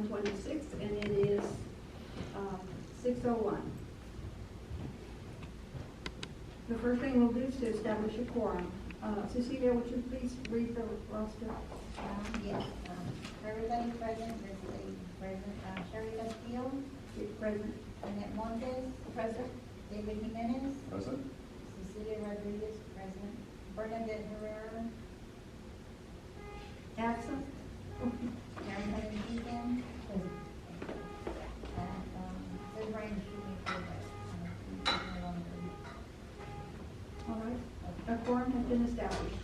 11/26, and it is 6:01. The first thing we'll do is to establish a quorum. Cecilia, would you please read the roster? Yes. Everybody present, Leslie present, Sherry Castillo, Present. Annette Montes, Present. David Jimenez, Present? Cecilia Rodriguez, present, Bernadette Herrera, Absent. Karen Helen Keegan, and Ms. Ryan shooting for that. All right. A quorum has been established.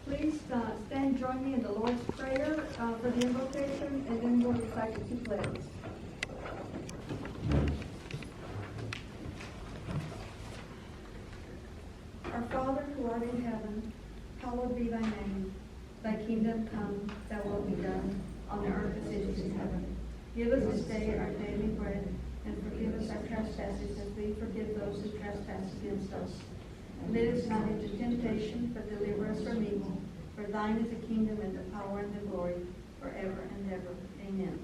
Please stand and join me in the Lord's Prayer for the invocation, and then we'll recite the two pledges. Our Father who art in heaven, hallowed be thy name. Thy kingdom come, thy will be done, on earth as it is in heaven. Give us this day our daily bread, and forgive us our trespasses as we forgive those who trespass against us. And lead us not into temptation, but deliver us from evil. For thine is the kingdom and the power and the glory forever and ever. Amen.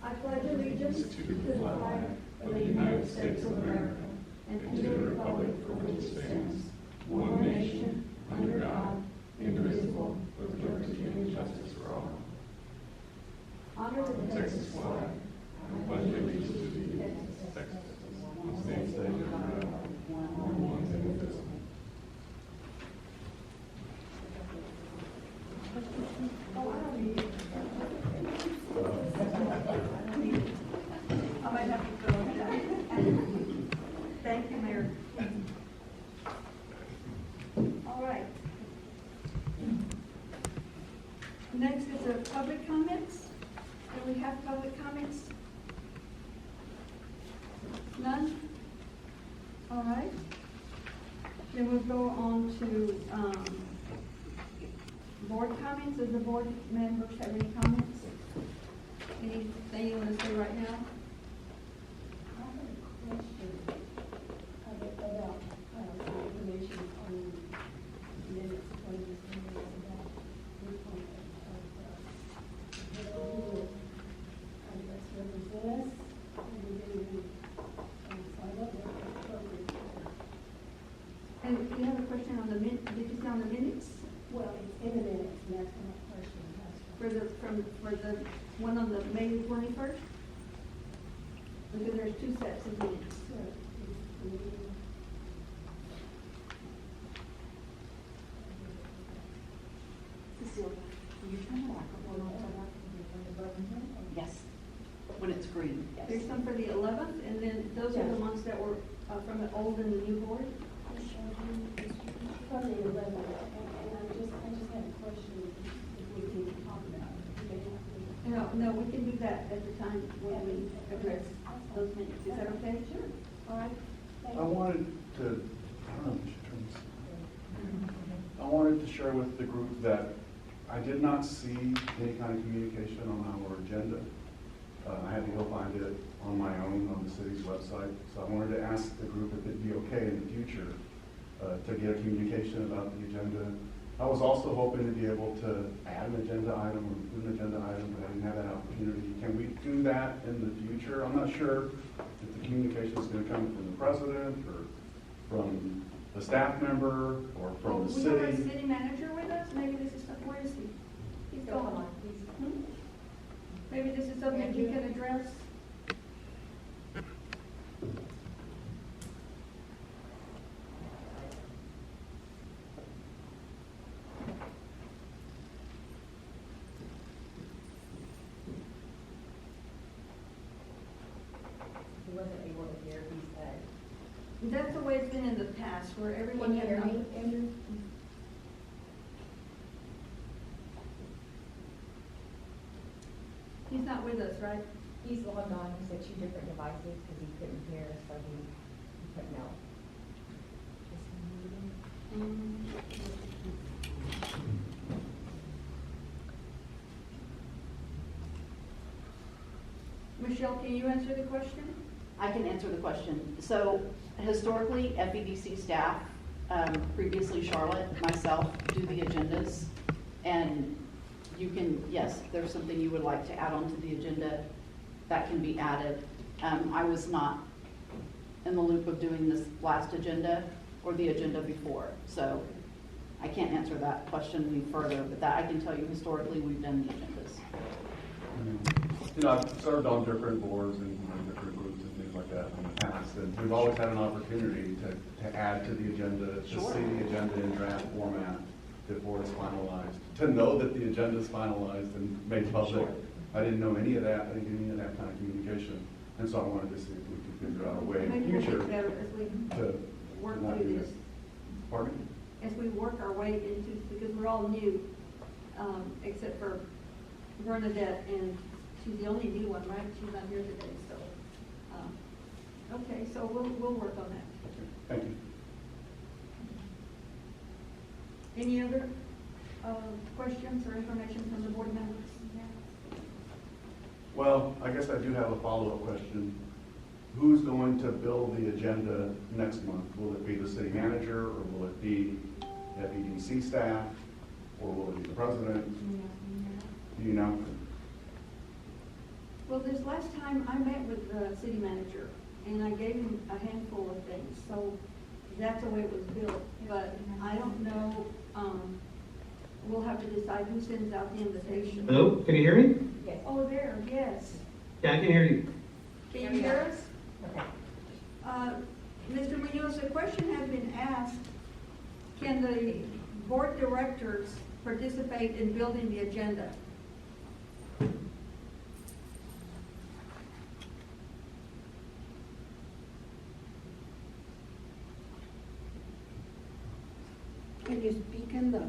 I pledge allegiance to the flag of the United States of America and to the republic for which it stands, one nation, under God, indivisible, with liberty and justice for all. Honor the Texas flag. I pledge allegiance to the Texas, one state of America, one indivisible. I might have to go with that. Thank you, Mayor. All right. Next is the public comments. Do we have public comments? None? All right. Then we'll go on to board comments. Does the board members have any comments? Anything you want to say right now? I have a question about information on minutes when this meeting is about which one of I guess represent us and we didn't sign up with appropriate. And you have a question on the did you say on the minutes? Well, it's in the minutes, and that's my question. For the one on the May 21st? Because there's two sets of minutes. Cecilia, can you turn the microphone on? Yes, when it's green, yes. There's some for the 11th, and then those are the ones that were from the old and the new board. From the 11th, and I just had a question if we can talk about it. No, we can do that at the time when we address those minutes. Is that okay? Sure. All right. I wanted to, I don't know if you should turn this. I wanted to share with the group that I did not see any kind of communication on our agenda. I had to go find it on my own on the city's website. So I wanted to ask the group if it'd be okay in the future to get a communication about the agenda. I was also hoping to be able to add an agenda item or include an agenda item, but I didn't have that opportunity. Can we do that in the future? I'm not sure if the communication is going to come from the president or from the staff member or from the We have a city. city manager with us. Maybe this is, where is he? He's gone. Maybe this is something you can address. He wasn't able to hear, he said. That's the way it's been in the past, where everyone Can you had hear me, known. Andrew? He's not with us, right? He's logged on, he said 2 different devices because he couldn't hear, so he couldn't know. Michelle, can you answer the question? I can answer the question. So historically, FEDC staff, previously Charlotte, myself, do the agendas. And you can, yes, if there's something you would like to add onto the agenda, that can be added. I was not in the loop of doing this last agenda or the agenda before, so I can't answer that question any further, but that I can tell you historically, we've done the agendas. You know, I've served on different boards and different groups and things like that in the past, and we've always had an opportunity to add to the agenda, to Sure. see the agenda in draft format before it's finalized, to know that the agenda is finalized and made public. Sure. I didn't know any of that, I didn't get any of that kind of communication, and so I wanted to see if we could figure out a way in Maybe the we'll future get better as we to work not through do this, that. Pardon me? as we work our way into, because we're all new, except for Bernadette, and she's the only new one, right? She's not here today, so, okay, so we'll work on that. Thank you. Any other questions or information from the board members? Well, I guess I do have a follow-up question. Who's going to build the agenda next month? Will it be the city manager, or will it be FEDC staff, or will it be the president? Do you know? Well, this last time I met with the city manager, and I gave him a handful of things, so that's the way it was built. But I don't know, we'll have to decide who sends out the invitation. Hello, can you hear me? Yes. Oh, there, yes. Yeah, I can hear you. Can you hear us? Okay. Mr. Munoz, the question has been asked, can the board directors participate in building the agenda? Can you speak in the,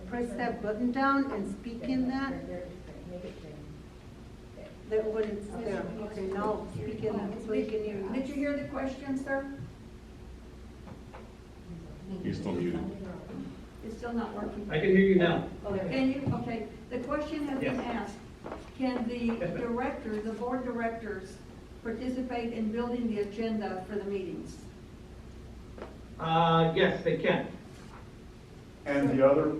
press that button down and speak in that? Make it green. That when it's there, okay, now speak in that, so you can hear you. Did you hear the question, sir? You're still muted. It's still not working. I can hear you now. Can you, okay, the question has been Yes. asked, can the directors, the board directors participate in building the agenda for the meetings? Yes, they can. And the other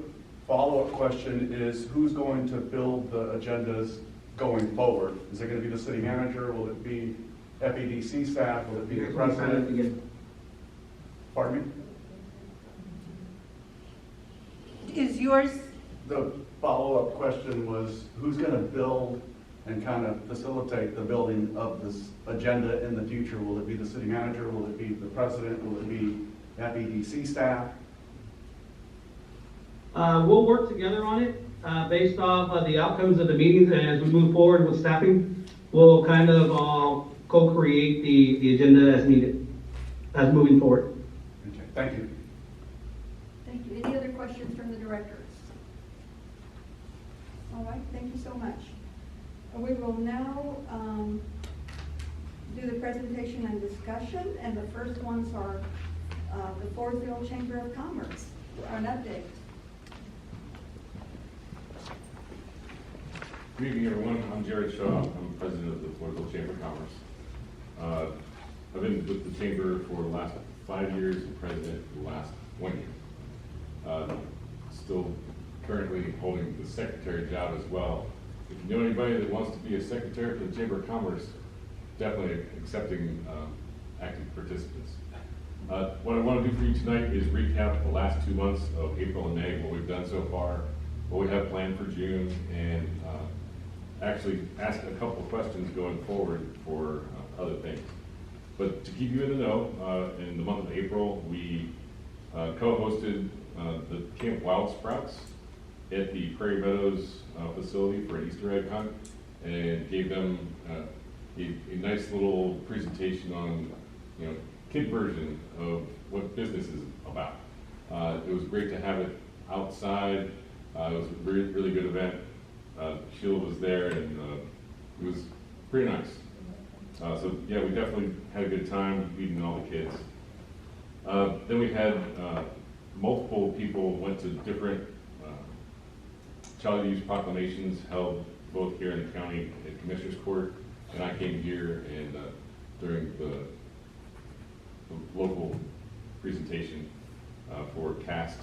follow-up question is, who's going to build the agendas going forward? Is it going to be the city manager? Will it be FEDC staff? Will it be the president? Pardon me? Is yours, The follow-up question was, who's going to build and kind of facilitate the building of this agenda in the future? Will it be the city manager? Will it be the president? Will it be FEDC staff? We'll work together on it, based off of the outcomes of the meetings, and as we move forward with staffing, we'll kind of, co-create the agenda as needed, as moving forward. Okay, thank you. Thank you. Any other questions from the directors? All right, thank you so much. We will now do the presentation and discussion, and the first ones are the Floresville Chamber of Commerce, an update. Good evening, everyone. I'm Jared Shaw. I'm president of the Floresville Chamber of Commerce. I've been with the chamber for the last 5 years and president for the last 1 year. Still currently holding the secretary job as well. If you know anybody that wants to be a secretary for the Chamber of Commerce, definitely accepting active participants. What I want to do for you tonight is recap the last 2 months of April and May, what we've done so far, what we have planned for June, and actually ask a couple of questions going forward for other things. But to keep you in the know, in the month of April, we co-hosted the Camp Wild Sprouts at the Prairie Meadows facility for an Easter egg hunt, and gave them a nice little presentation on, kid version of what business is about. It was great to have it outside. It was a really, really good event. Sheila was there, and it was pretty nice. So yeah, we definitely had a good time meeting all the kids. Then we had multiple people went to different child abuse proclamations held both here in the county at Commissioner's Court, and I came here and during the local presentation for CAST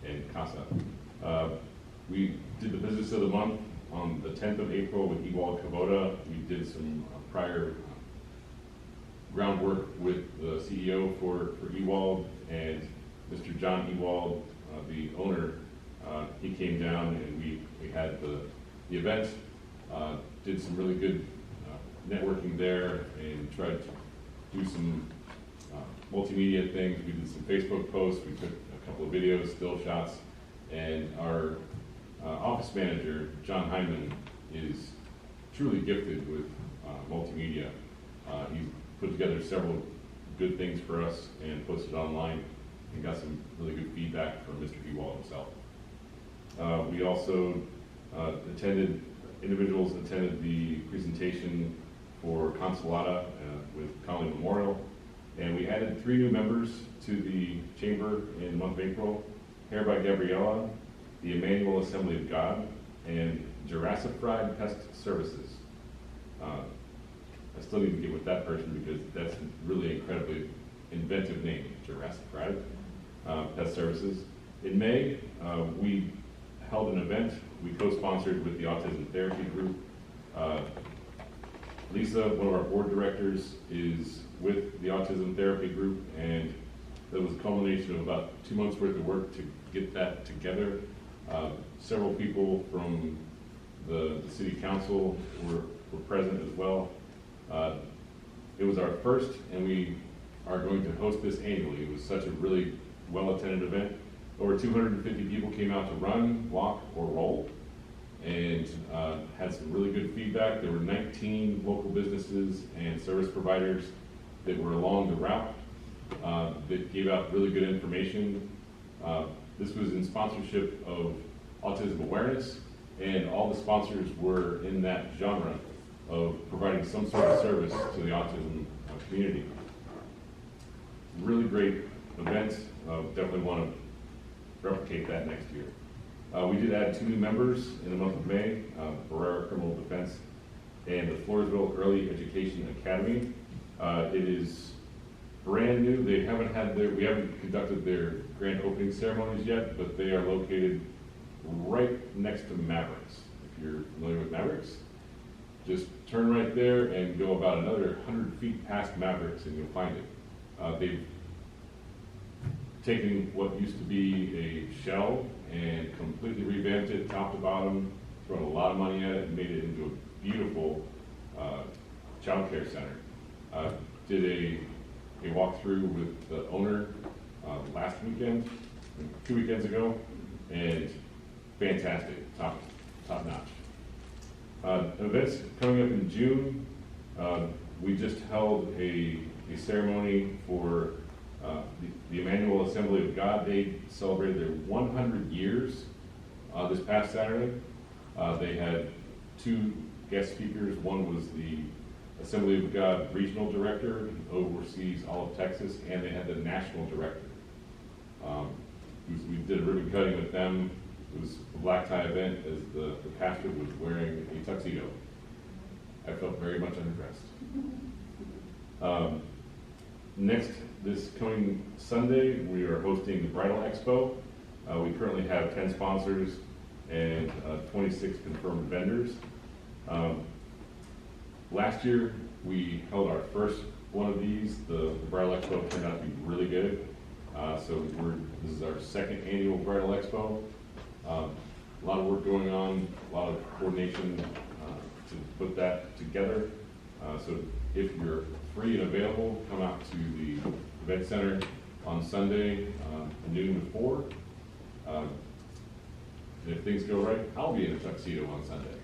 and CASA. We did the Business of the Month on the 10th of April with Ewald Kubota. We did some prior groundwork with the CEO for Ewald, and Mr. John Ewald, the owner, he came down and we had the event, did some really good networking there and tried to do some multimedia things. We did some Facebook posts, we took a couple of videos, still shots, and our office manager, John Hyman, is truly gifted with multimedia. He put together several good things for us and posted online and got some really good feedback from Mr. Ewald himself. We also individuals attended the presentation for Consolata with Conley Memorial, and we added 3 new members to the chamber in the month of April: Hair by Gabriella, the Emmanuel Assembly of God, and Jurassic Fried Pest Services. I still need to get with that person because that's a really incredibly inventive name, Jurassic Fried Pest Services. In May, we held an event. We co-sponsored with the Autism Therapy Group. Lisa, one of our board directors, is with the Autism Therapy Group, and it was a culmination of about 2 months worth of work to get that together. Several people from the city council were present as well. It was our first, and we are going to host this annually. It was such a really well-attended event. Over 250 people came out to run, walk, or roll, and had some really good feedback. There were 19 local businesses and service providers that were along the route that gave out really good information. This was in sponsorship of autism awareness, and all the sponsors were in that genre of providing some sort of service to the autism community. Really great event. Definitely want to replicate that next year. We did add 2 new members in the month of May, Barrera Criminal Defense and the Floresville Early Education Academy. It is brand new. We haven't conducted their grand opening ceremonies yet, but they are located right next to Mavericks. If you're familiar with Mavericks, just turn right there and go about another 100 feet past Mavericks and you'll find it. They've taken what used to be a shell and completely revamped it top to bottom, thrown a lot of money at it, and made it into a beautiful child care center. Did a walkthrough with the owner last weekend, 2 weekends ago, and fantastic, top notch. Events coming up in June. We just held a ceremony for the Emmanuel Assembly of God. They celebrated their 100 years this past Saturday. They had 2 guest speakers. One was the Assembly of God Regional Director, who oversees all of Texas, and they had the National Director. We did a ribbon cutting with them. It was a black tie event as the pastor was wearing a tuxedo. I felt very much underdressed. Next, this coming Sunday, we are hosting the Bridal Expo. We currently have 10 sponsors and 26 confirmed vendors. Last year, we held our first one of these. The Bridal Expo turned out to be really good. This is our second annual Bridal Expo. A lot of work going on, a lot of coordination to put that together. So if you're free and available, come out to the event center on Sunday, noon to 4. And if things go right, I'll be in a tuxedo on Sunday.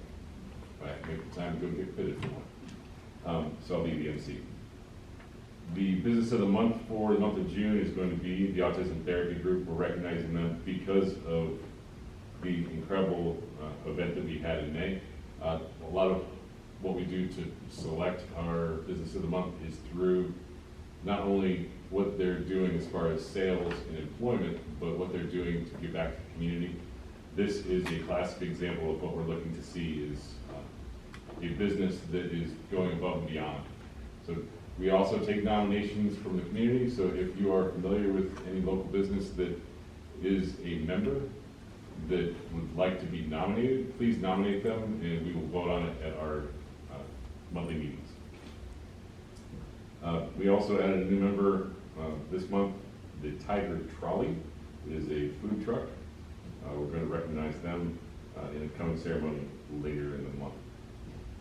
If I make the time to go get fitted for one. So I'll be the MC. The business of the month for the month of June is going to be the Autism Therapy Group. We're recognizing them because of the incredible event that we had in May. A lot of what we do to select our business of the month is through not only what they're doing as far as sales and employment, but what they're doing to give back to the community. This is a classic example of what we're looking to see is a business that is going above and beyond. So we also take nominations from the community. So if you are familiar with any local business that is a member, that would like to be nominated, please nominate them, and we will vote on it at our monthly meetings. We also added a new member this month, the Tiger Trolley. It is a food truck. We're going to recognize them in a coming ceremony later in the month.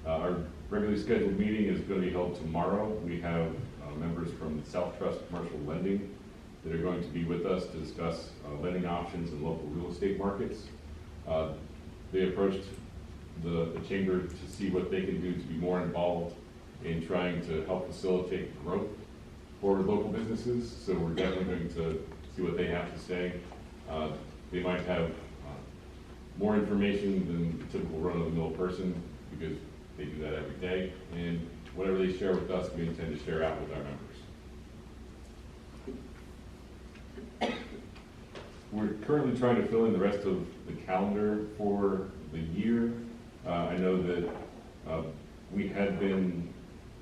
Our regularly scheduled meeting is going to be held tomorrow. We have members from South Trust Commercial Lending that are going to be with us to discuss lending options in local real estate markets. They approached the chamber to see what they can do to be more involved in trying to help facilitate growth for local businesses. So we're definitely going to see what they have to say. They might have more information than the typical run-of-the-mill person because they do that every day. And whatever they share with us, we intend to share out with our members. We're currently trying to fill in the rest of the calendar for the year. I know that we had been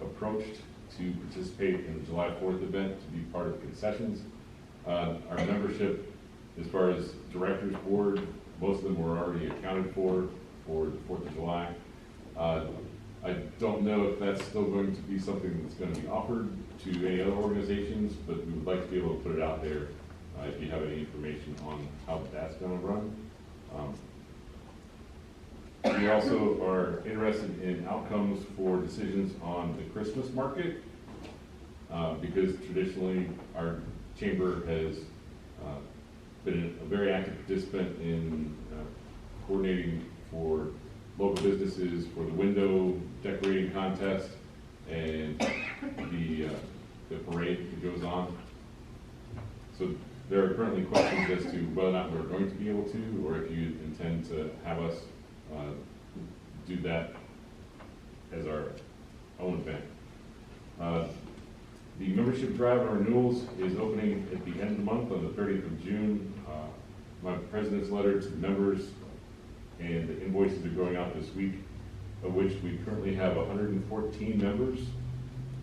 approached to participate in the July 4th event to be part of concessions. Our membership, as far as directors board, most of them were already accounted for the 4th of July. I don't know if that's still going to be something that's going to be offered to any other organizations, but we would like to be able to put it out there if you have any information on how that's going to run. We also are interested in outcomes for decisions on the Christmas market because traditionally our chamber has been a very active participant in coordinating for local businesses for the window decorating contest and the parade that goes on. So there are currently questions as to whether or not we're going to be able to, or if you intend to have us do that as our own event. The membership drive on renewals is opening at the end of the month on the 30th of June. My president's letter to the members and the invoices are going out this week, of which we currently have 114 members,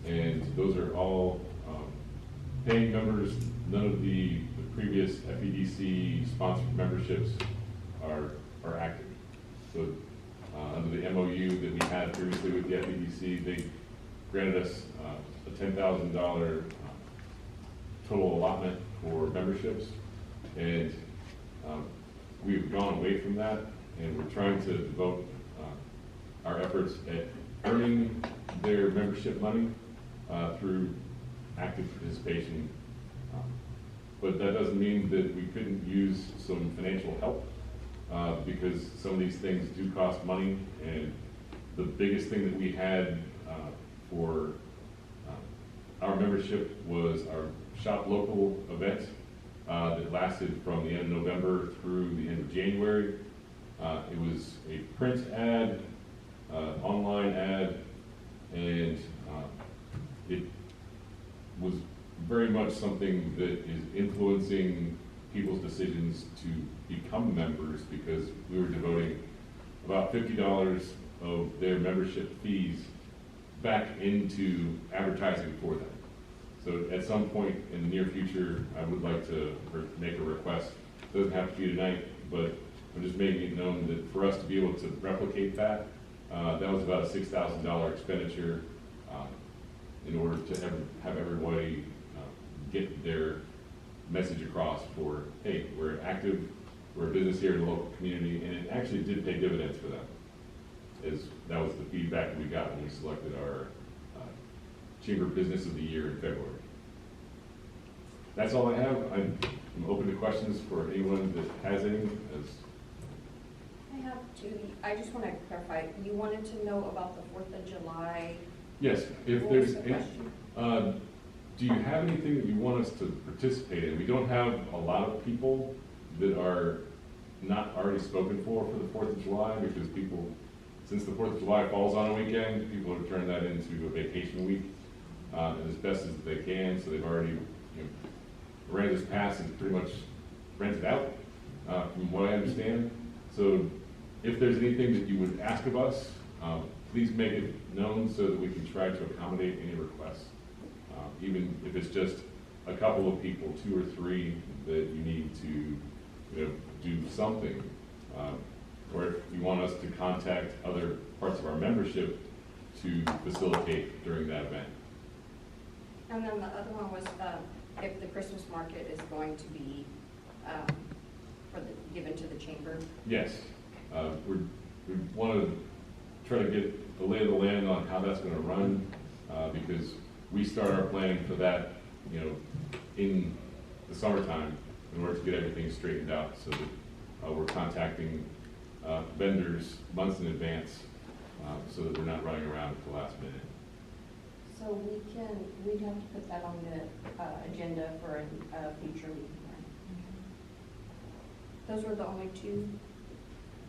and those are all paying members. None of the previous FEDC sponsored memberships are active. So under the MOU that we had previously with the FEDC, they granted us a $10,000 total allotment for memberships, and we've gone away from that, and we're trying to devote our efforts at earning their membership money through active participation. But that doesn't mean that we couldn't use some financial help because some of these things do cost money, and the biggest thing that we had for our membership was our Shop Local event that lasted from the end of November through the end of January. It was a print ad, online ad, and it was very much something that is influencing people's decisions to become members because we were devoting about $50 of their membership fees back into advertising for them. So at some point in the near future, I would like to make a request. It doesn't have to be tonight, but I'm just making it known that for us to be able to replicate that, that was about a $6,000 expenditure in order to have everybody get their message across for, hey, we're active, we're a business here in the local community, and it actually did pay dividends for them. That was the feedback that we got when we selected our Chamber Business of the Year in February. That's all I have. I'm open to questions for anyone that has any. I have two. I just want to clarify, you wanted to know about the 4th of July. Yes, if What was there's the any, question? do you have anything that you want us to participate in? We don't have a lot of people that are not already spoken for the 4th of July because people, since the 4th of July falls on a weekend, people have turned that into a vacation week as best as they can. So they've already, Miranda's Pass is pretty much rented out from what I understand. So if there's anything that you would ask of us, please make it known so that we can try to accommodate any requests. Even if it's just a couple of people, 2 or 3, that you need to do something. Or if you want us to contact other parts of our membership to facilitate during that event. And then the other one was, if the Christmas market is going to be, given to the chamber. Yes, we want to try to get the lay of the land on how that's going to run, because we start our planning for that, in the summertime in order to get everything straightened out, so that we're contacting vendors months in advance, so that we're not running around at the last minute. So we'd have to put that on the agenda for a future meeting, right? Those were the only two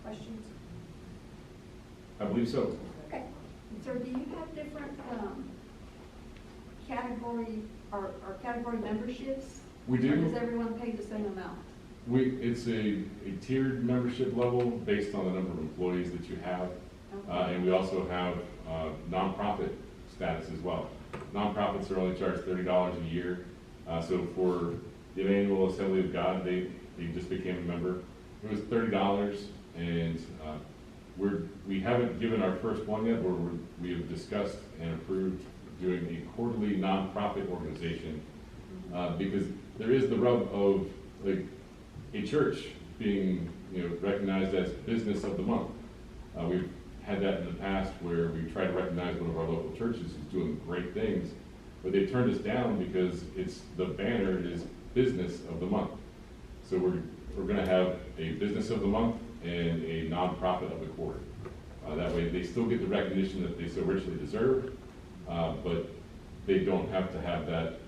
questions? I believe so. Okay. Sir, do you have different category or category memberships? We Or do. does everyone pay the same amount? It's a tiered membership level based on the number of employees that you have. And we also have nonprofit status as well. Nonprofits are only charged $30 a year. So for the Emmanuel Assembly of God, they just became a member. It was $30, and we haven't given our first one yet, but we have discussed and approved doing a quarterly nonprofit organization, because there is the rub of like a church being recognized as business of the month. We've had that in the past where we tried to recognize one of our local churches who's doing great things, but they turned us down because the banner is business of the month. So we're going to have a business of the month and a nonprofit of the quarter. That way they still get the recognition that they so richly deserve, but they don't have to have that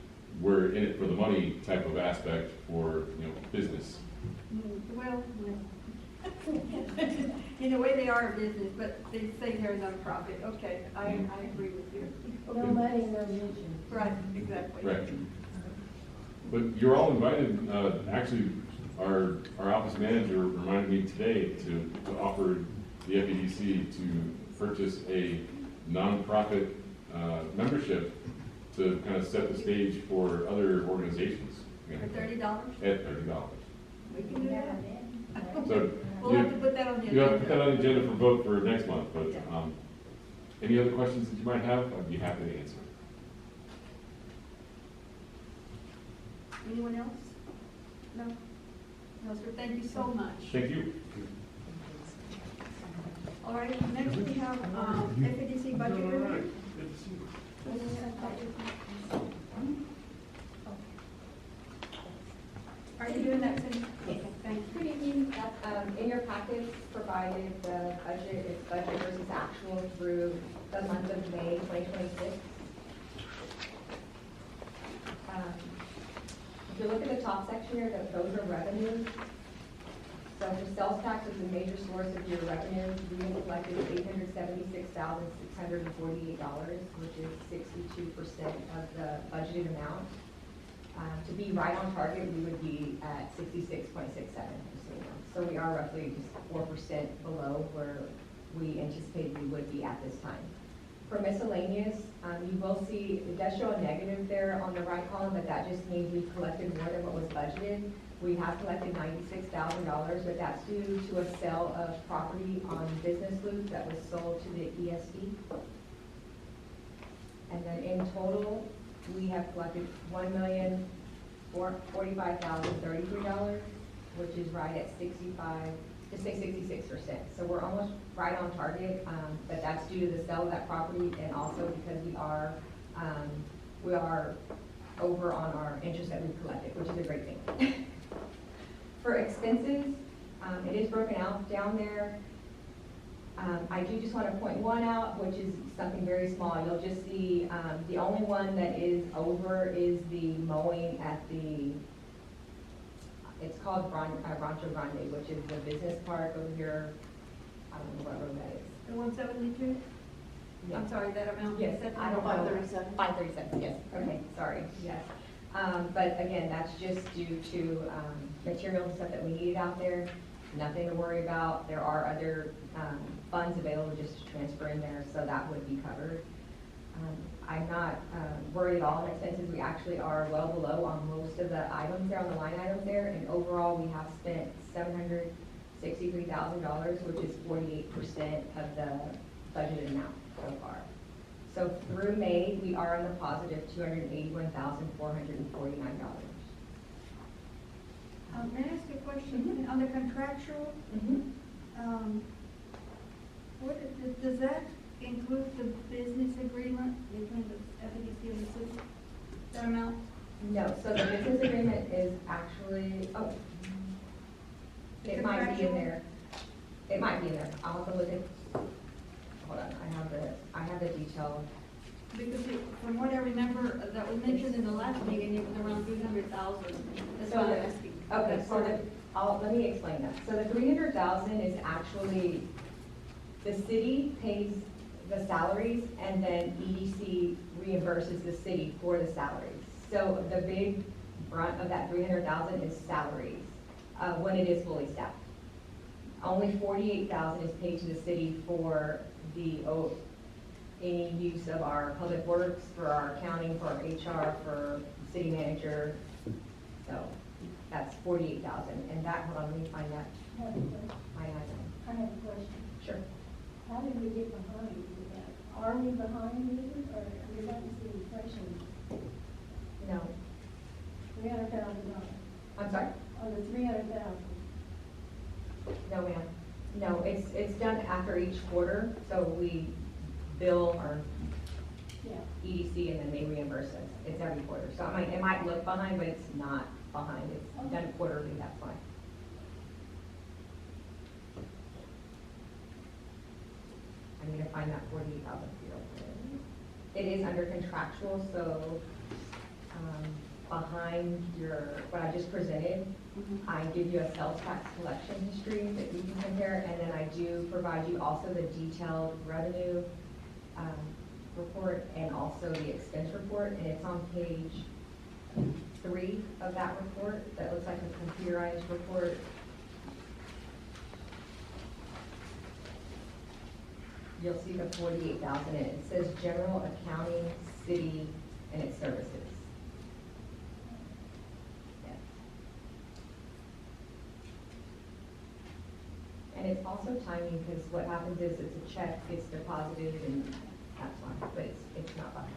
we're in it for the money type of aspect for business. Well, in a way they are a business, but they say they're a nonprofit. Okay, I agree with you. No money, no mission. Right, exactly. Right. But you're all invited. Actually, our office manager reminded me today to offer the FEDC to purchase a nonprofit membership to kind of set the stage for other organizations. For $30? At $30. We can do that. So We'll have to put that on the you have to put that agenda. on the agenda for vote for next month. But Yeah. any other questions that you might have, I'd be happy to answer. Anyone else? No? No, sir, thank you so much. Thank you. All right, next we have FEDC budget review. Are you doing that, Cindy? Yes. Thank you. Good evening. In your packets provided the budget, it's budget versus actual through the month of May 2026. If you look at the top section here, those are revenues. So for sales tax is a major source of your revenue. We have collected $876,648, which is 62% of the budgeted amount. To be right on target, we would be at 66.67%. So we are roughly just 4% below where we anticipated we would be at this time. For miscellaneous, you will see, it does show a negative there on the right column, but that just means we collected more than what was budgeted. We have collected $96,000, but that's due to a sale of property on Business Loop that was sold to the ESD. And then in total, we have collected $1,045,033, which is right at 66%. So we're almost right on target, but that's due to the sale of that property and also because we are over on our interest that we've collected, which is a great thing. For expenses, it is broken out down there. I do just want to point one out, which is something very small. You'll just see the only one that is over is the mowing at it's called Rancho Grande, which is the business park over here. I don't know what road that is. The 172? Yeah. I'm sorry, that amount? Yes, That's I don't know. 537. 537, yes, okay, sorry, yes. But again, that's just due to materials and stuff that we needed out there. Nothing to worry about. There are other funds available just to transfer in there, so that would be covered. I'm not worried at all on expenses. We actually are well below on most of the items there, on the line items there, and overall we have spent $768,000 $63,000, which is 48% of the budgeted amount so far. So through May, we are in the positive $281,449. May I ask a question? On the contractual, does that include the business agreement between the FEDC and the city? That amount? No, so the business agreement is actually, it might be in there. It might be in there. I'll have to look at, hold on, I have the detail. Because from what I remember, that was mentioned in the last meeting, it was around 300,000. That's So why I'm the- asking. Okay, so let me explain that. So the 300,000 is actually, the city pays the salaries and then EDC reimburses the city for the salaries. So the big brunt of that 300,000 is salaries, when it is fully staffed. Only 48,000 is paid to the city for any use of our public works, for our accounting, for our HR, for city manager. So that's 48,000, and that, hold on, let me find that I have a question. line item. I have a question. Sure. How did we get behind with that? Are we behind either, or you're not the impression, No, $300,000, I'm sorry? or the 300,000? No, ma'am. No, it's done after each quarter, so we bill our Yeah. EDC and then they reimburse us. It's every quarter. So it might look behind, but it's not behind. It's done quarterly, that's why. I need to find that 48,000 real quick. It is under contractual, so, behind what I just presented, I give you a sales tax collection history that you can compare, and then I do provide you also the detailed revenue report and also the expense report, and it's on page 3 of that report. That looks like a computerized report. You'll see the 48,000 in it. It says general accounting, city, and its services. Yes. And it's also timing, because what happens is it's a check, gets deposited, and that's why, but it's not behind.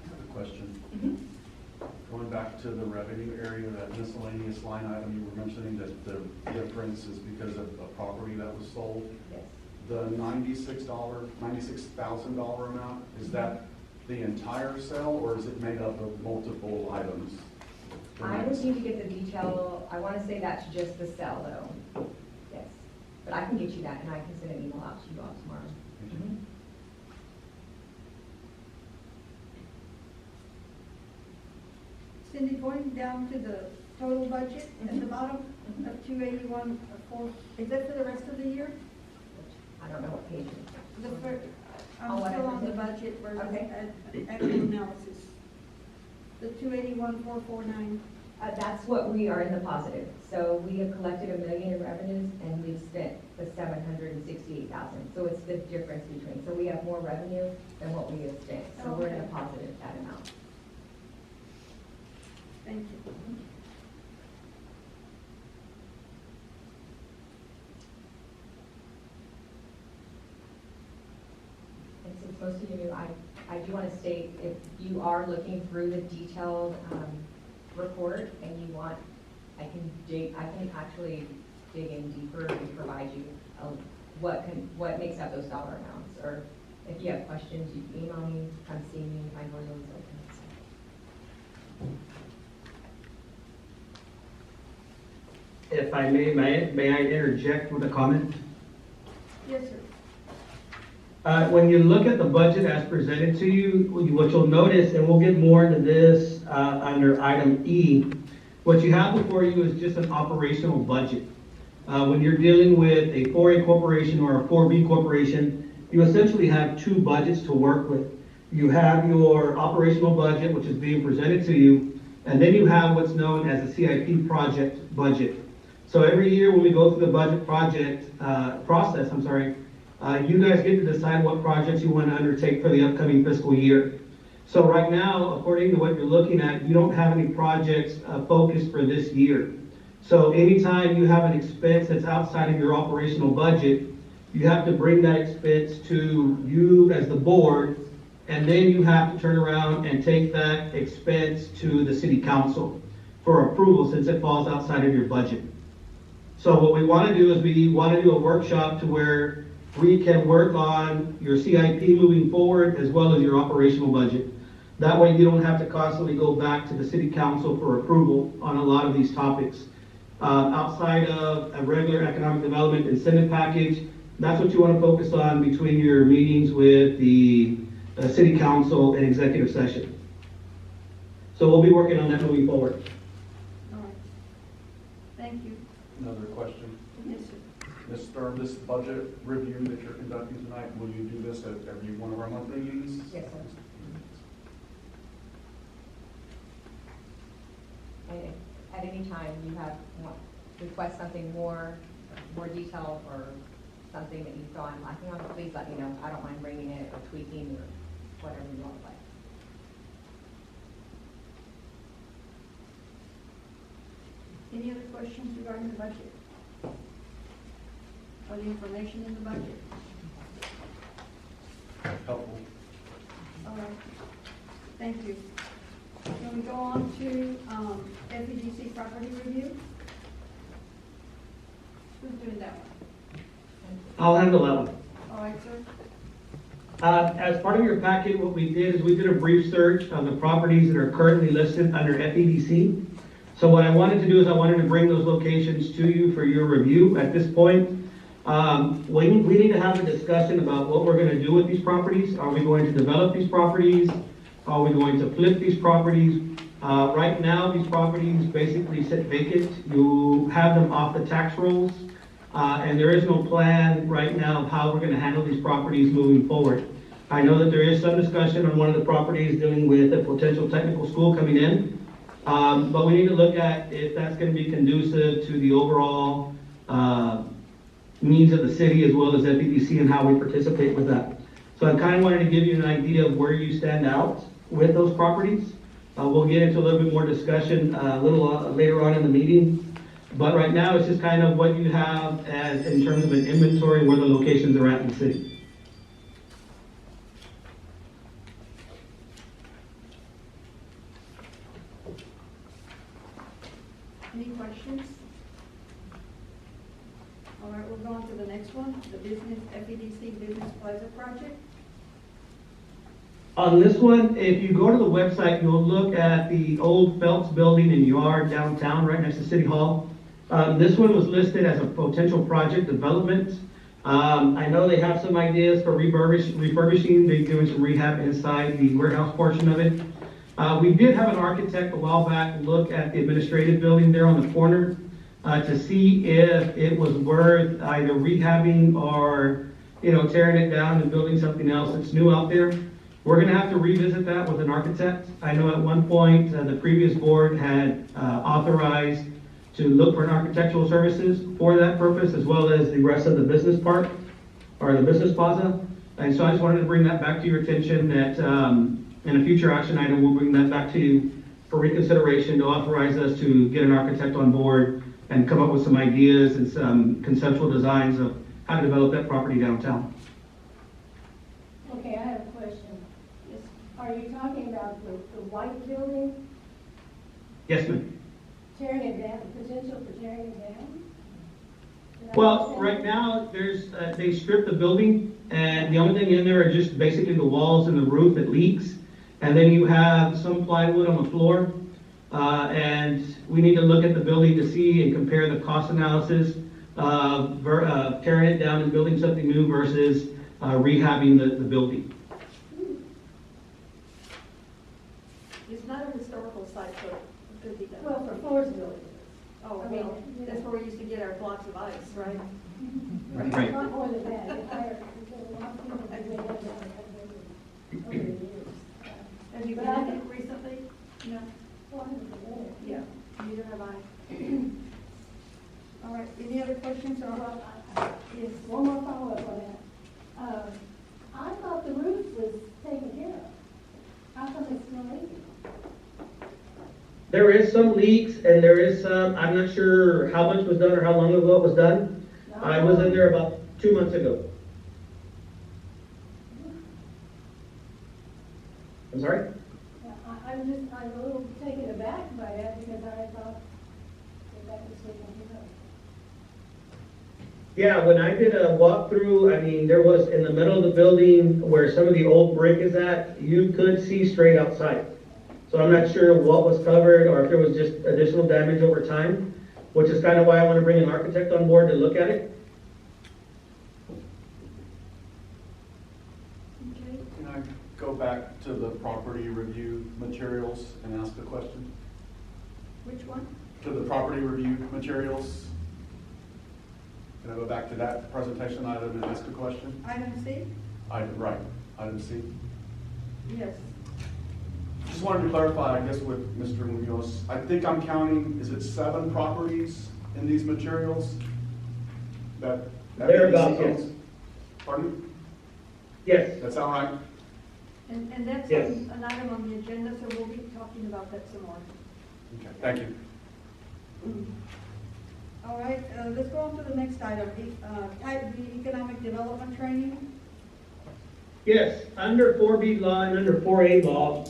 I have a question. Going back to the revenue area, that miscellaneous line item, you were mentioning that the difference is because of a property that was sold. Yes. The $96,000 amount, is that the entire sale, or is it made up of multiple items? I would need to get the detail. I want to say that's just the sale, though. Yes. But I can get you that, and I can send an email out to you all tomorrow. Thank you. Cindy, going down to the total budget at the bottom of 281.4, is that for the rest of the year? I don't know what page it's The on. first, Oh, I'm still whatever. on the budget versus Okay. actual analysis. The 281.449. That's what we are in the positive. So we have collected $1 million in revenues, and we've spent the $768,000. So it's the difference between. So we have more revenue than what we have spent. So we're in a positive that amount. Thank you. And since most of you knew, I do want to state, if you are looking through the detailed report and you want, I can actually dig in deeper and provide you what makes up those dollar amounts. Or if you have questions, you can email me, come see me, my door is open. If I may I interject with a comment? Yes, sir. When you look at the budget as presented to you, what you'll notice, and we'll get more into this under item E, what you have before you is just an operational budget. When you're dealing with a 4A corporation or a 4B corporation, you essentially have two budgets to work with. You have your operational budget, which is being presented to you, and then you have what's known as the CIP project budget. So every year when we go through the budget process, you guys get to decide what projects you want to undertake for the upcoming fiscal year. So right now, according to what you're looking at, you don't have any projects focused for this year. So anytime you have an expense that's outside of your operational budget, you have to bring that expense to you as the board, and then you have to turn around and take that expense to the city council for approval since it falls outside of your budget. So what we want to do is we want to do a workshop to where we can work on your CIP moving forward as well as your operational budget. That way you don't have to constantly go back to the city council for approval on a lot of these topics. Outside of a regular economic development incentive package, that's what you want to focus on between your meetings with the city council and executive session. So we'll be working on that moving forward. All right. Thank you. Another question. Yes, sir. Ms. Stern, this budget review that you're conducting tonight, will you do this at every one of our monthly meetings? Yes, sir. And if at any time you request something more detailed or something that you feel I'm lacking on, please let me know. I don't mind bringing it or tweaking or whatever you want like. Any other questions regarding the budget? Or the information in the budget? Helpful. All right. Thank you. Can we go on to FEDC property review? Who's doing that one? I'll handle that one. All right, sir. As part of your packet, what we did is we did a brief search on the properties that are currently listed under FEDC. So what I wanted to do is I wanted to bring those locations to you for your review at this point. We need to have a discussion about what we're going to do with these properties. Are we going to develop these properties? Are we going to flip these properties? Right now, these properties basically sit vacant. You have them off the tax rolls. And there is no plan right now of how we're going to handle these properties moving forward. I know that there is some discussion on one of the properties dealing with a potential technical school coming in. But we need to look at if that's going to be conducive to the overall needs of the city as well as FEDC and how we participate with that. So I kind of wanted to give you an idea of where you stand out with those properties. We'll get into a little bit more discussion a little later on in the meeting. But right now, it's just kind of what you have as in terms of an inventory where the locations are at in the city. Any questions? All right, we'll go on to the next one, the FEDC Business Plaza Project. On this one, if you go to the website, you'll look at the old Phelps Building and Yard downtown, right next to City Hall. This one was listed as a potential project development. I know they have some ideas for refurbishing. They're doing some rehab inside the warehouse portion of it. We did have an architect a while back look at the administrative building there on the corner to see if it was worth either rehabbing or, tearing it down and building something else that's new out there. We're going to have to revisit that with an architect. I know at one point the previous board had authorized to look for an architectural services for that purpose, as well as the rest of the business park or the business plaza. And so I just wanted to bring that back to your attention that in a future action item, we'll bring that back to you for reconsideration to authorize us to get an architect on board and come up with some ideas and some conceptual designs of how to develop that property downtown. Okay, I have a question. Are you talking about the white building, Yes, ma'am. tearing it down, potential for tearing it down? Did I Well, understand? right now, they stripped the building, and the only thing in there are just basically the walls and the roof that leaks. And then you have some plywood on the floor. And we need to look at the building to see and compare the cost analysis of tearing it down and building something new versus rehabbing the building. It's not a historical site, so it could be done. Well, for Floresville. Oh, I mean, well, that's where we used to get our blocks of ice, right? It's not more than that. It's higher. A lot of people have been down there over the years. Have you But been I in think- it recently? No? Well, I haven't been there. Yeah, neither have I. All right, any other questions or? Well, yes, one more follow-up on that. I thought the roof was taken care of. How come it's still leaking? There is some leaks and there is some, I'm not sure how much was done or how long ago it was done. I was in there about 2 months ago. I'm sorry? I'm a little taken aback by that because I thought that was taken care of. Yeah, when I did a walkthrough, I mean, there was in the middle of the building where some of the old brick is at, you could see straight outside. So I'm not sure what was covered or if there was just additional damage over time, which is kind of why I want to bring an architect on board to look at it. Okay. Can I go back to the property review materials and ask a question? Which one? To the property review materials? Can I go back to that presentation item and ask a question? Item C? Right, item C. Yes. Just wanted to clarify, I guess, with Mr. Munoz. I think I'm counting, is it 7 properties in these materials? That Thereabouts, EDC yes. owns? Pardon? Yes. That sound right? And that's Yes. an item on the agenda, so we'll be talking about that some more. Okay, thank you. All right, let's go on to the next item, type B economic development training. Yes, under 4B law and under 4A law,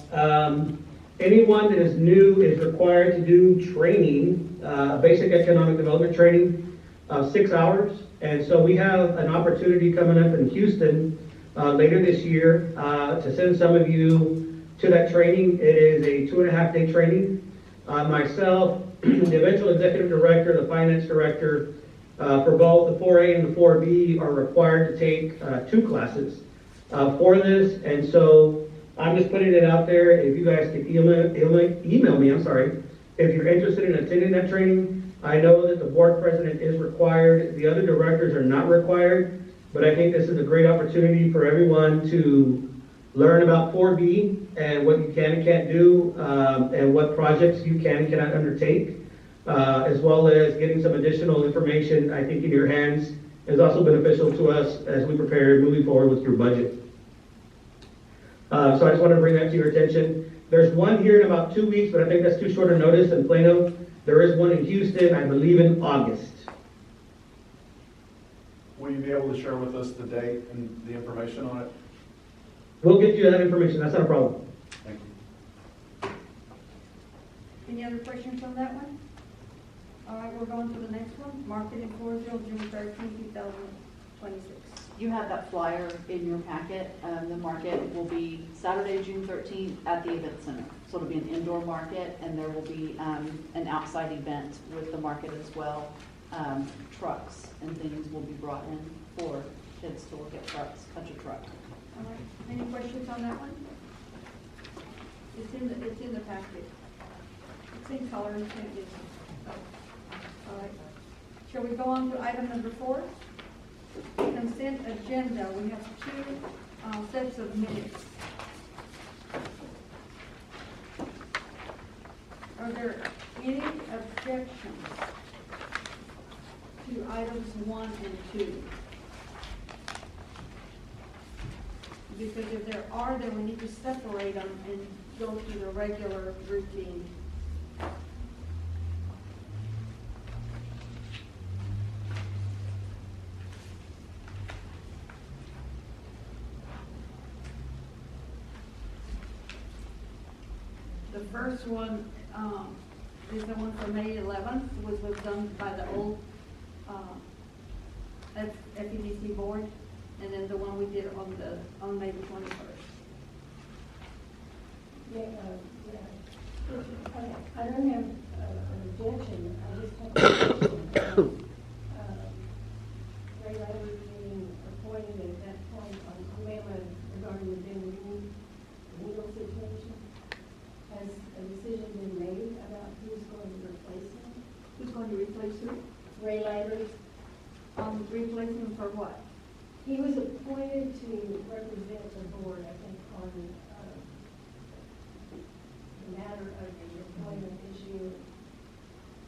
anyone that is new is required to do training, basic economic development training of 6 hours. And so we have an opportunity coming up in Houston later this year to send some of you to that training. It is a 2.5-day training. Myself, the eventual executive director, the finance director, for both the 4A and the 4B are required to take 2 classes for this. And so I'm just putting it out there. If you guys could email me, I'm sorry, if you're interested in attending that training. I know that the board president is required. The other directors are not required, but I think this is a great opportunity for everyone to learn about 4B and what you can and can't do, and what projects you can and cannot undertake, as well as getting some additional information, I think, in your hands is also beneficial to us as we prepare moving forward with your budget. So I just want to bring that to your attention. There's one here in about 2 weeks, but I think that's too short a notice in Plano. There is one in Houston, I believe in August. Will you be able to share with us the date and the information on it? We'll get you that information, that's not a problem. Thank you. Any other questions on that one? All right, we're going to the next one, market in Floresville, June 13, 2026. You have that flyer in your packet. The market will be Saturday, June 13th at the event center. So it'll be an indoor market and there will be an outside event with the market as well. Trucks and things will be brought in for kids to look at trucks, touch a truck. All right, any questions on that one? It's in the packet. It's in color, you can't get it. All right. Shall we go on to item number 4? Consent agenda. We have 2 sets of minutes. Are there any objections to items 1 and 2? Because if there are, then we need to separate them and go through the regular routine. The first one is the one for May 11th, was done by the old FEDC board, and then the one we did on May 21st. Yeah, I don't have an objection, I just have a question. Ray Lambert being appointed at that point on May 11th regarding the Ben legal situation. Has a decision been made about who's going to replace him? Who's going to replace who? Ray Lambert, Replace him for what? he was appointed to represent the board, I think, on the matter of the employment issue.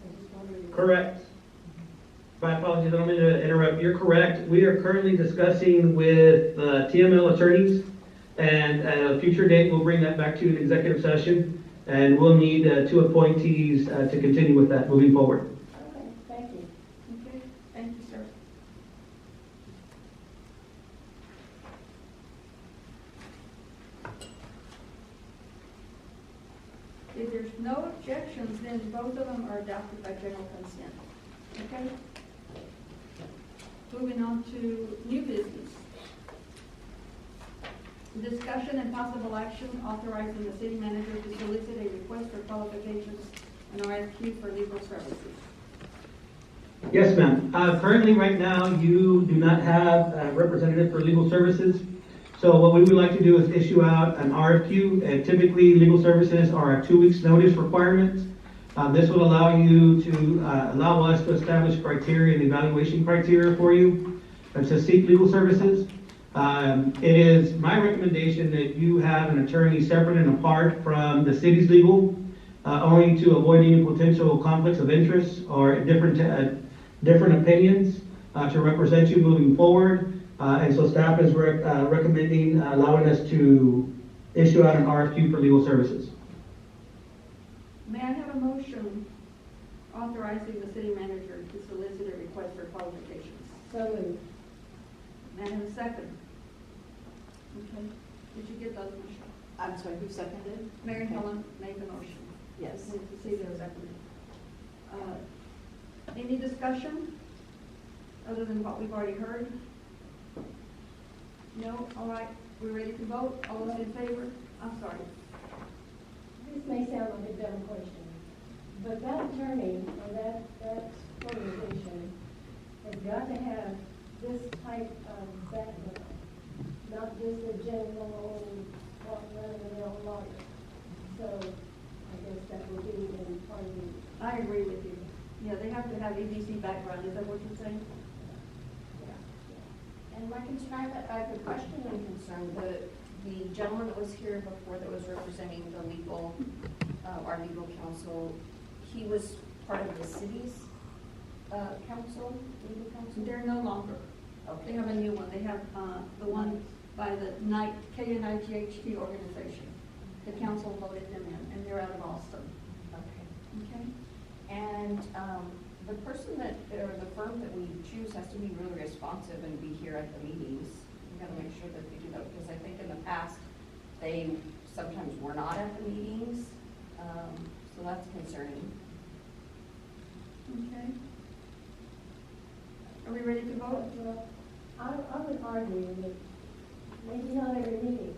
I just wondered. Correct. My apologies, I don't mean to interrupt. You're correct. We are currently discussing with TML attorneys, and at a future date, we'll bring that back to you in executive session. And we'll need 2 appointees to continue with that moving forward. Okay, thank you. Okay, thank you, sir. If there's no objections, then both of them are adopted by general consent. Okay? Moving on to new business. Discussion and possible action authorizing the city manager to solicit a request for qualifications and RFQ for legal services. Yes, ma'am. Currently, right now, you do not have a representative for legal services. So what we would like to do is issue out an RFQ. And typically, legal services are a 2 weeks notice requirement. This will allow you to, allow us to establish criteria and evaluation criteria for you to seek legal services. It is my recommendation that you have an attorney separate and apart from the city's legal, owing to avoid any potential conflicts of interest or different opinions to represent you moving forward. And so staff is recommending allowing us to issue out an RFQ for legal services. May I have a motion authorizing the city manager to solicit a request for qualifications? So moved. May I have a second? Okay, did you get those, Michelle? I'm sorry, who seconded? Mary Okay. Helen made the motion. Yes. Need to see those seconded. Any discussion other than what we've already heard? No? All right, we're ready to vote. All those in favor? I'm sorry. This may sound like a dumb question, but that attorney or that organization has got to have this type of background, not just a general old, run-of-the-mill lawyer. So I guess that would be in part of the, I agree with you. Yeah, they have to have EDC background. Is that what you're saying? And my concern, I have a question and concern. The gentleman that was here before that was representing the legal, our legal counsel, he was part of the city's council, legal council? They're no longer. They have a new one. They have the one by the KNIGHT organization. The council voted them in, and they're out of Austin. Okay. Okay? And the person that, or the firm that we choose has to be really responsive and be here at the meetings. We gotta make sure that they do that, because I think in the past, they sometimes were not at the meetings, so that's concerning. Okay. Are we ready to vote? well, I would argue that maybe not every meeting.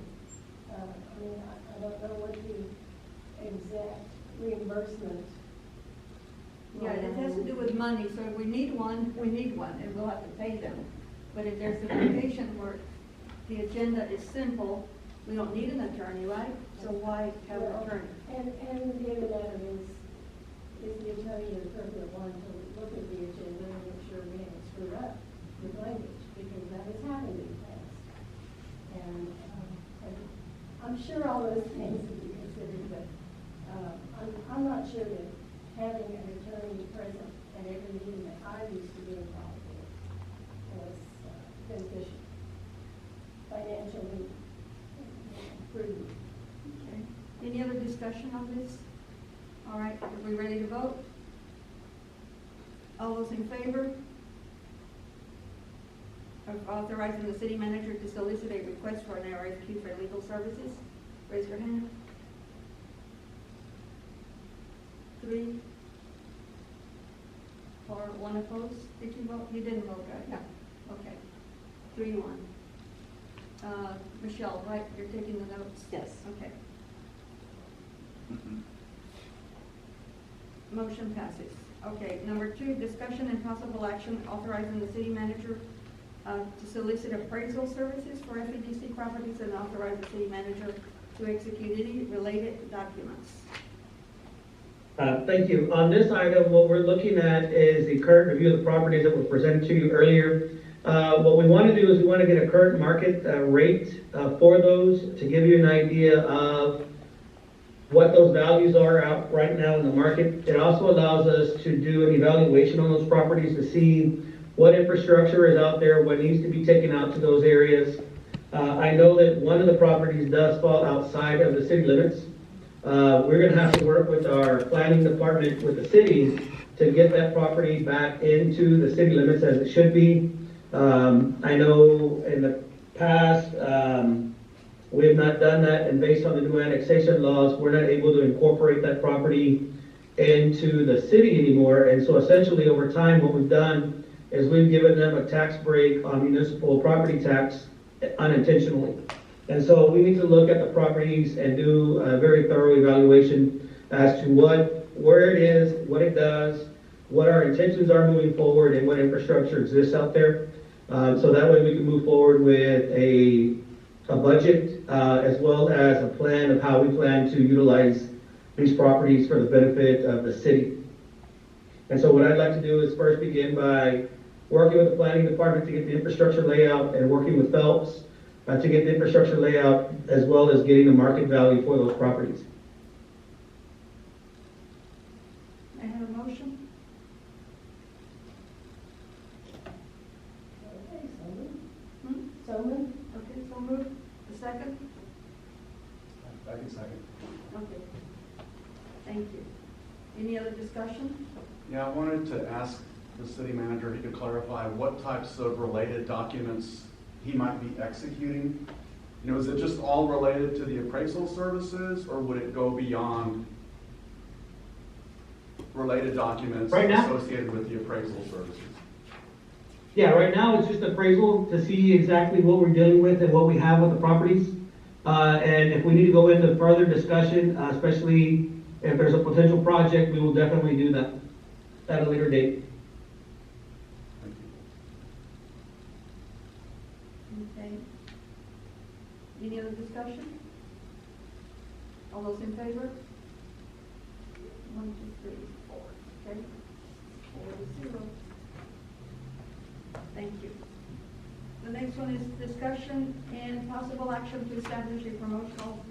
I mean, I don't know what the exact reimbursement. Yeah, it has to do with money, so if we need one, and we'll have to pay them. But if there's a location where the agenda is simple, we don't need an attorney, right? So why have an attorney? And the other matter is the attorney the appropriate one to look at the agenda and make sure we haven't screwed up with language, because that has happened in the past. And I'm sure all those things would be considered, but I'm not sure that having an attorney present at every meeting that I used to be involved in was beneficial, financially prudent. Okay. Any other discussion on this? All right, are we ready to vote? All those in favor of authorizing the city manager to solicit a request for an RFQ for legal services? Raise your hand. 3. Or 1 opposed? Did you vote? You didn't vote, right? No. Okay. 3-1. Michelle, right, you're taking the notes? Yes. Okay. Motion passes. Okay, number 2, discussion and possible action authorizing the city manager to solicit appraisal services for FEDC properties and authorize the city manager to execute any related documents. Thank you. On this item, what we're looking at is the current review of the properties that were presented to you earlier. What we want to do is we want to get a current market rate for those to give you an idea of what those values are out right now in the market. It also allows us to do an evaluation on those properties to see what infrastructure is out there, what needs to be taken out to those areas. I know that one of the properties does fall outside of the city limits. we're gonna have to work with our planning department with the city to get that property back into the city limits as it should be. I know in the past, we have not done that, and based on the new annexation laws, we're not able to incorporate that property into the city anymore. And so essentially, over time, what we've done is we've given them a tax break on municipal property tax unintentionally. And so we need to look at the properties and do a very thorough evaluation as to where it is, what it does, what our intentions are moving forward, and what infrastructure exists out there. So that way we can move forward with a budget, as well as a plan of how we plan to utilize these properties for the benefit of the city. And so what I'd like to do is first begin by working with the planning department to get the infrastructure layout and working with Phelps to get the infrastructure layout as well as getting the market value for those properties. May I have a motion? Okay, so moved. Hmm? So moved. Okay, so moved. The second? I can second. Okay. Thank you. Any other discussion? Yeah, I wanted to ask the city manager if he could clarify what types of related documents he might be executing. You know, is it just all related to the appraisal services, or would it go beyond related documents Right now? associated with the appraisal services? Yeah, right now it's just appraisal to see exactly what we're dealing with and what we have with the properties. And if we need to go into further discussion, especially if there's a potential project, we will definitely do that at a later date. Thank you. Okay. Any other discussion? All those in favor? 1, 2, 3, 4. Okay. 4-0. Thank you. The next one is discussion and possible action to establish a promotional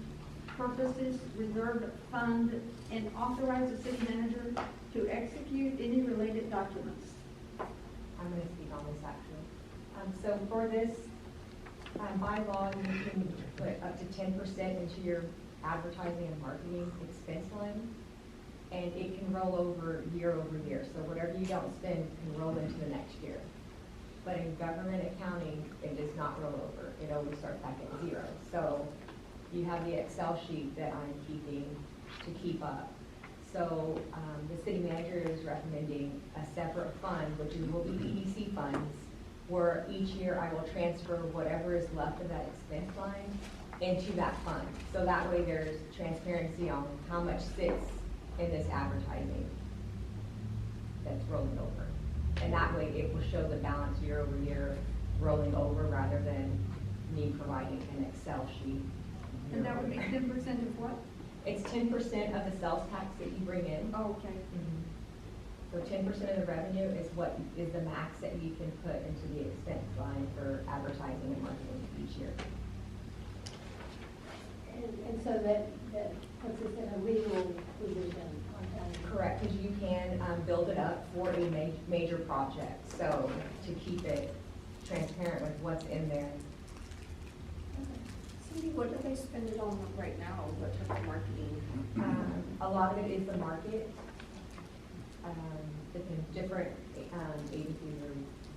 purposes reserved fund and authorize the city manager to execute any related documents. I'm going to speak on this actually. So for this, by law, you can put up to 10% into your advertising and marketing expense line, and it can roll over year. So whatever you don't spend can roll into the next year. But in government accounting, it does not roll over. It always starts back at 0. So you have the Excel sheet that I'm keeping to keep up. So the city manager is recommending a separate fund, which will be EDC funds, where each year I will transfer whatever is left of that expense line into that fund. So that way there's transparency on how much sits in this advertising that's rolling over. And that way it will show the balance year over year rolling over rather than me providing an Excel sheet. And that would be 10% of what? It's 10% of the sales tax that you bring in. Oh, okay. So 10% of the revenue is what is the max that you can put into the expense line for advertising and marketing each year. And so that puts us in a legal position on that. Correct, because you can build it up for a major project. So to keep it transparent with what's in there. Cindy, what do they spend it on right now? What type of marketing? A lot of it is the market. The different agencies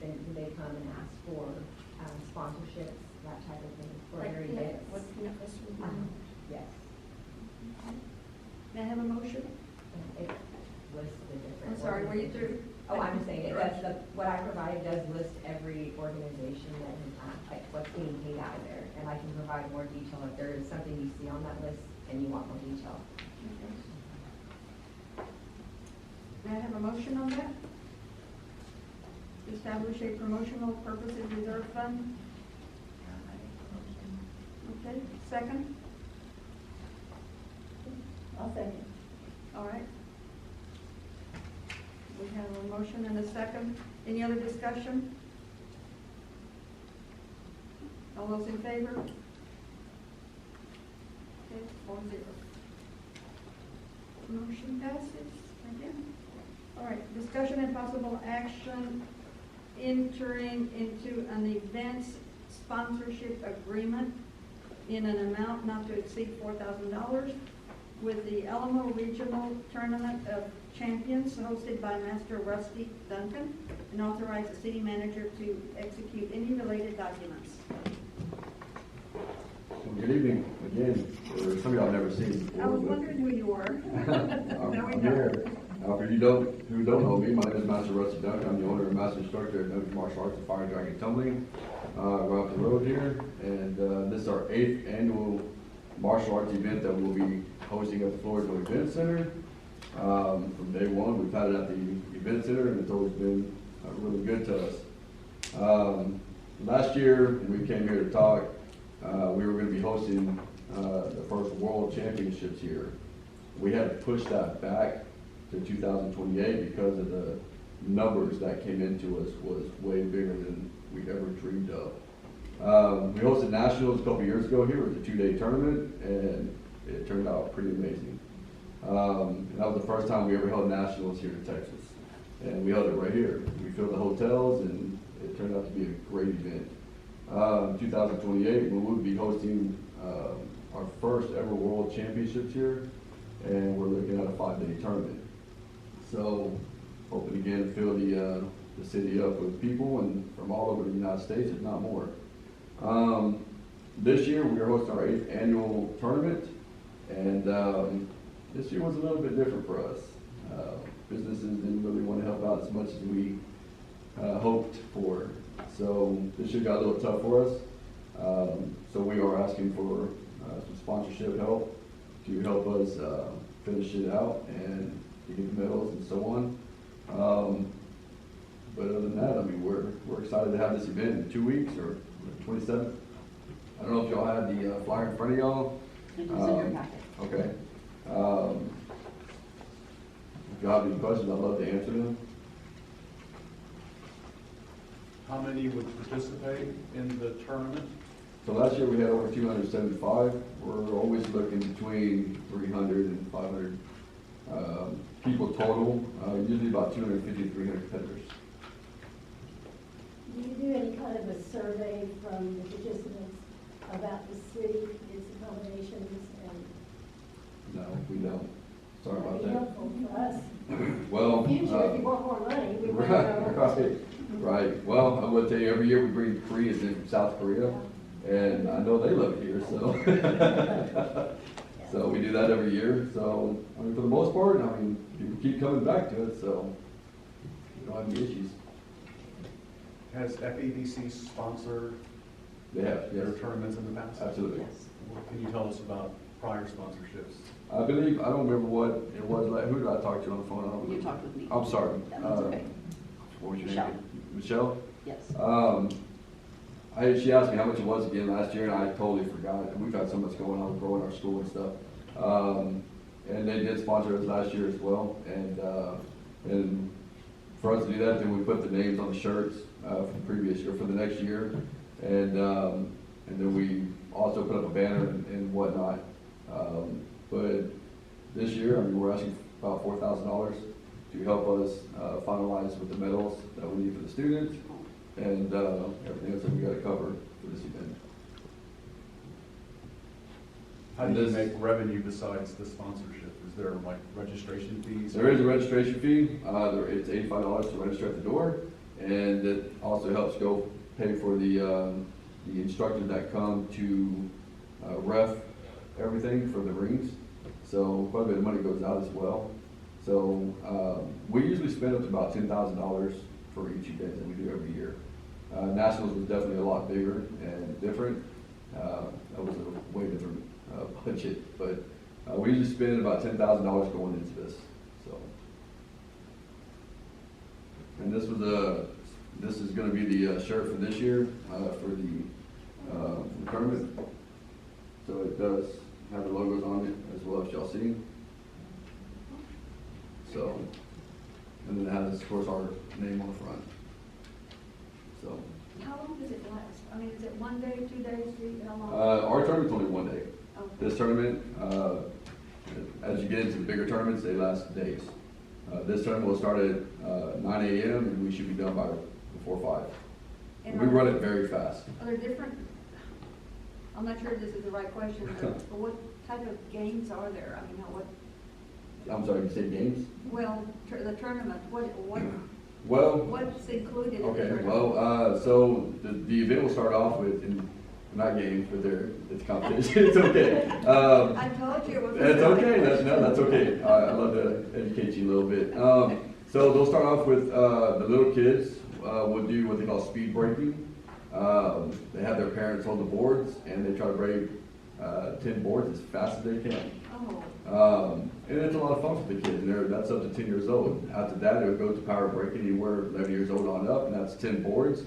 they come and ask for sponsorships, that type of thing for Like their peanut, events. what peanut festival? Yes. May I have a motion? It lists the different. I'm sorry, were you through? Oh, I'm just saying, it does, what I provided does list every organization that, like, what's being paid out of there. And I can provide more detail if there is something you see on that list and you want more detail. Okay. May I have a motion on that? Establish a promotional purposes reserve fund? Okay, second? I'll second. All right. We have a motion and a second. Any other discussion? All those in favor? Okay, 4-0. Motion passes again. All right, discussion and possible action entering into an events sponsorship agreement in an amount not to exceed $4,000 with the Alamo Regional Tournament of Champions hosted by Master Rusty Duncan, and authorize the city manager to execute any related documents. Good evening, again, for some of y'all I've never seen before. I was but wondering who you were. Now we I'm know. here. For you who don't know me, my name is Master Rusty Duncan. I'm the owner and master instructor at Noted Martial Arts and Fire Dragon Tumbling. We're up the road here, and this is our 8th annual martial arts event that we'll be hosting at the Floresville Event Center. From day one, we've had it at the event center, and it's always been really good to us. Last year, when we came here to talk, we were going to be hosting the first World Championships here. We had to push that back to 2028 because of the numbers that came into us was way bigger than we ever dreamed of. We hosted nationals a couple years ago here. It was a 2-day tournament, and it turned out pretty amazing. And that was the first time we ever held nationals here in Texas, and we held it right here. We filled the hotels, and it turned out to be a great event. 2028, we will be hosting our first ever World Championships here, and we're looking at a 5-day tournament. So, hoping again to fill the city up with people and from all over the United States, if not more. This year we are hosting our 8th annual tournament, and this year was a little bit different for us. Businesses didn't really want to help out as much as we hoped for. So this year got a little tough for us. So we are asking for some sponsorship help to help us finish it out and to get the medals and so on. But other than that, I mean, we're excited to have this event in 2 weeks or 27th. I don't know if y'all had the flyer in front of y'all. It is in your packet. Okay. If y'all have any questions, I'd love to answer them. How many would participate in the tournament? So last year we had over 275. We're always looking between 300 and 500 people total, usually about 250 to 300 competitors. Do you do any kind of a survey from the participants about the city, its accommodations, and? No, we don't. Sorry about That'd be that. helpful for us. Well, In the future, if you want more money, we want right, to know. right. Well, I will tell you, every year we bring Koreans in from South Korea, and I know they love it here, so. So we do that every year. So, I mean, for the most part, I mean, people keep coming back to it, so we don't have any issues. Has FEDC sponsored They have, their yes, tournaments in the past? absolutely. What can you tell us about prior sponsorships? I believe, I don't remember what it was, like, who did I talk to on the phone? I don't You remember. talked with me. I'm sorry. That's okay. What was your Michelle. name? Michelle? Yes. She asked me how much it was again last year, and I totally forgot. We've had so much going on, growing our school and stuff. And they did sponsor us last year as well. And for us to do that, then we put the names on the shirts for the previous year, for the next year. And then we also put up a banner and whatnot. But this year, I mean, we're asking about $4,000 to help us finalize with the medals that we need for the students and everything else that we got to cover for this event. How do you make revenue besides the sponsorship? Is there like registration fees? There is a registration fee. It's $85 to register at the door, and it also helps go pay for the instructors that come to ref everything for the rings. So quite a bit of money goes out as well. So we usually spend up to about $10,000 for each event that we do every year. Nationals was definitely a lot bigger and different. That was a way different budget, but we usually spend about $10,000 going into this. So, and this is going to be the shirt for this year for the tournament. So it does have the logos on it as well as y'all see. So, and then it has, of course, our name on the front. So, How long does it last? I mean, is it 1 day, 2 days, 3, how long? our tournament's only 1 day. Okay. This tournament, as you get into the bigger tournaments, they last days. This tournament will start at 9 a.m. and we should be done by before 5. And We run it very fast. Are there different I'm not sure if this is the right question, but what type of games are there? I mean, what, I'm sorry, you said games? well, the tournament, Well, what's included in the okay, tournament? well, so the event will start off with, not games, but it's competition, it's okay. I told you it was. That's okay, that's okay. I love to educate you a little bit. So they'll start off with, the little kids, will do what they call speed breaking. They have their parents hold the boards and they try to break, 10 boards as fast as they can. Oh, And it's a lot of fun for the kids, and that's up to 10 years old. After that, it would go to power breaking, anywhere 11 years old on up, and that's 10 boards,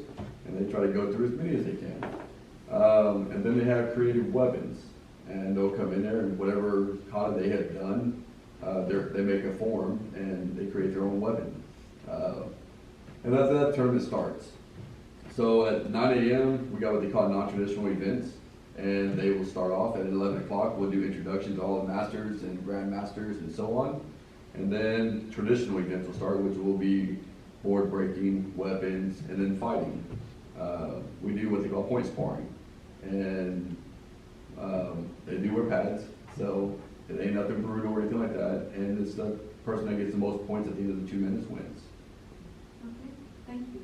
and they try to go through as many as they can. And then they have creative weapons, and they'll come in there and whatever kata they have done, they make a form and they create their own weapon. And that's how that tournament starts. So at 9 a.m., we got what they call non-traditional events, and they will start off at 11 o'clock. We'll do introductions to all the masters and grandmasters and so on. And then traditional events will start, which will be board breaking, weapons, and then fighting. We do what they call point sparring. And they do wear pads, so it ain't nothing brutal or anything like that. And it's the person that gets the most points at the end of the 2 minutes wins. okay, thank you.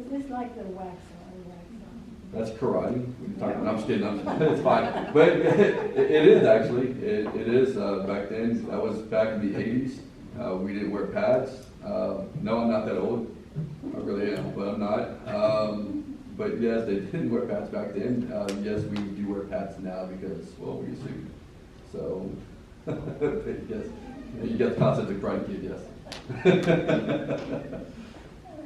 Is this like the wax on, wax on? That's karate. We can talk, no, I'm just kidding. It's fine. But it is actually. It is. Back then, that was back in the 80s. We didn't wear pads. No, I'm not that old. I really am, but I'm not. But yes, they didn't wear pads back then. Yes, we do wear pads now because, well, we used to. So, yes, you get the concept of Karate Kid, yes. I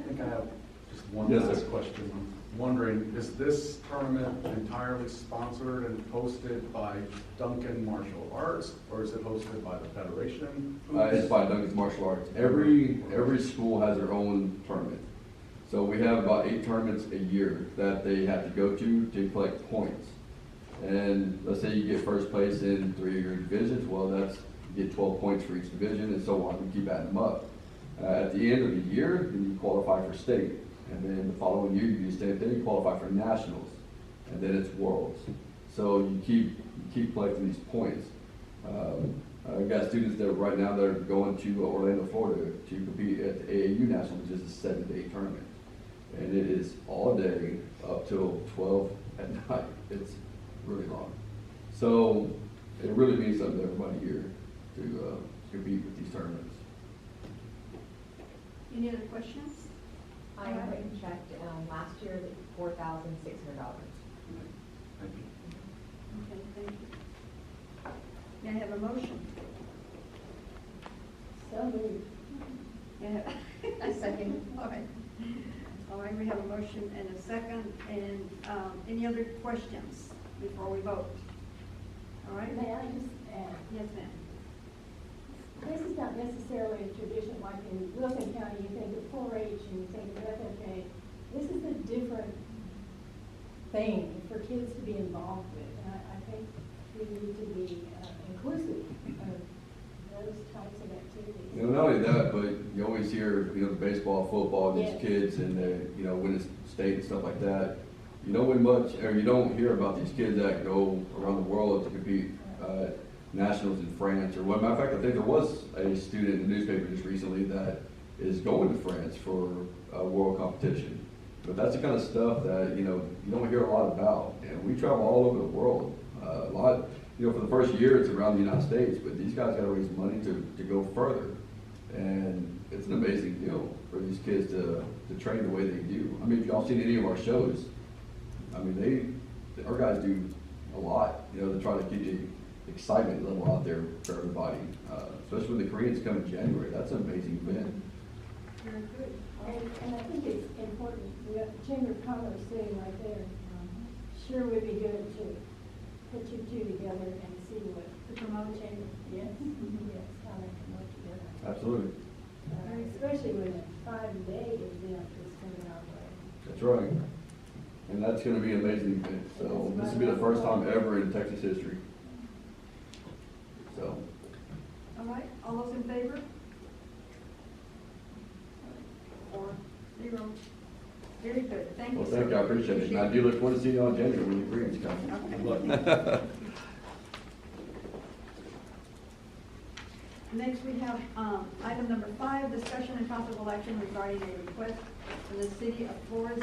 think I have just one Yes, last sir. question. I'm wondering, is this tournament entirely sponsored and hosted by Duncan Martial Arts, or is it hosted by the Federation? It's by Duncan's Martial Arts. Every school has their own tournament. So we have about 8 tournaments a year that they have to go to collect points. And let's say you get first place in 3 of your divisions, well, you get 12 points for each division and so on. We keep adding them up. At the end of the year, then you qualify for state. And then the following year, you do the same thing, you qualify for nationals. And then it's worlds. So you keep collecting these points. I've got students that right now that are going to Orlando, Florida to compete at the AAU National, which is a 7-day tournament. And it is all day up till 12 at night. It's really long. So it really means something to everybody here to compete with these tournaments. Any other questions? I went and checked, last year, $4,600. Thank you. Okay, thank you. May I have a motion? So moved. May I have- A second. All right. All right, we have a motion and a second, and any other questions before we vote? All right? May I just add? Yes, ma'am. This is not necessarily a tradition like in Wilson County, you think of 4-H and you think of FFA. This is a different thing for kids to be involved with. And I think we need to be inclusive of those types of activities. You know, not only that, but you always hear, the baseball, football, these Yes. kids and they, winning state and stuff like that. You don't win much, or you don't hear about these kids that go around the world to compete, nationals in France, or one matter of fact, I think there was a student in the newspaper just recently that is going to France for a world competition. But that's the kind of stuff that, you don't hear a lot about. And we travel all over the world. A lot, for the first year it's around the United States, but these guys gotta raise money to go further. And it's an amazing deal for these kids to train the way they do. I mean, if y'all seen any of our shows, I mean, our guys do a lot, to try to keep the excitement level out there for everybody. Especially when the Koreans come in January, that's an amazing event. Very good. And I think it's important, we have the Chamber of Commerce sitting right there. Sure would be good to put you two together and see what. To promote the Chamber, yes, yes, how they can work together. Absolutely. Especially when a 5-day event is coming our way. That's right. And that's gonna be an amazing event. So this will be the first time ever in Texas history. So, All right, all those in favor? 4-0. Very good, thank you. Well, sir. thank you, I appreciate it, and I do look forward to seeing you on January when the agreement's come. Next, we have, item number 5, discussion and possible action regarding a request from the city of Floresville